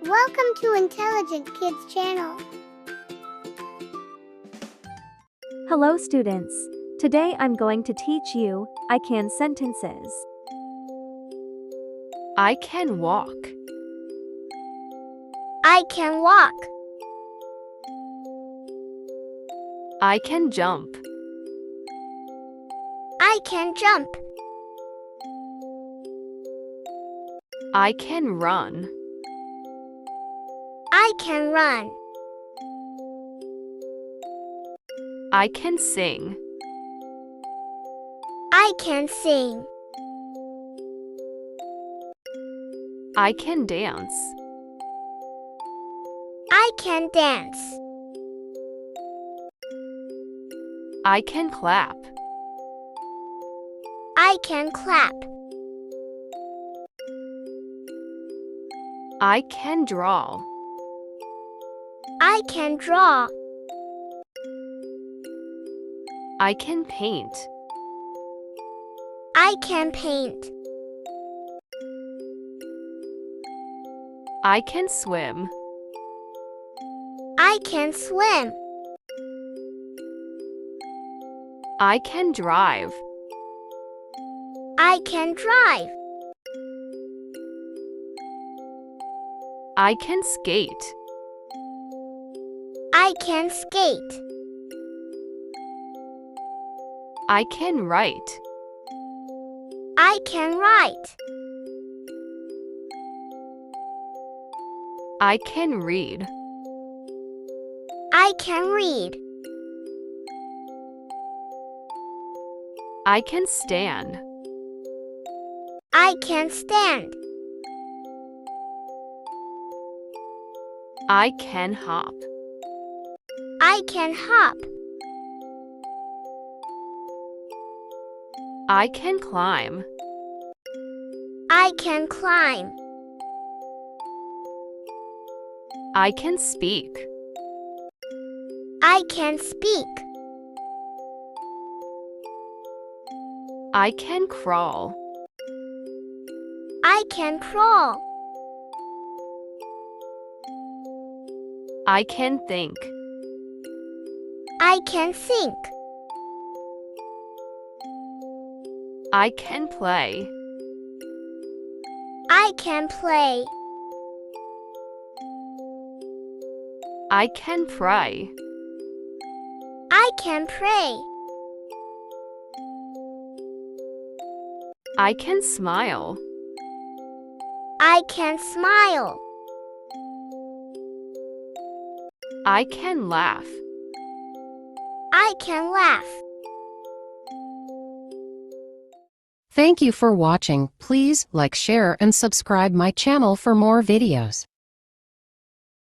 Welcome to Intelligent Kids channel. Hello students. Today I'm going to teach you I can sentences. I can walk. I can walk. I can jump. I can jump. I can run. I can run. I can sing. I can sing. I can dance. I can dance. I can clap. I can clap. I can draw. I can draw. I can paint. I can paint. I can swim. I can swim. I can drive. I can drive. I can skate. I can skate. I can write. I can write. I can read. I can read. I can stand. I can stand. I can hop. I can hop. I can climb. I can climb. I can speak. I can speak. I can crawl. I can crawl. I can think. I can think. I can play. I can play. I can pray. I can pray. I can smile. I can smile. I can laugh. I can laugh. Thank you for watching. Please like, share, and subscribe my channel for more videos.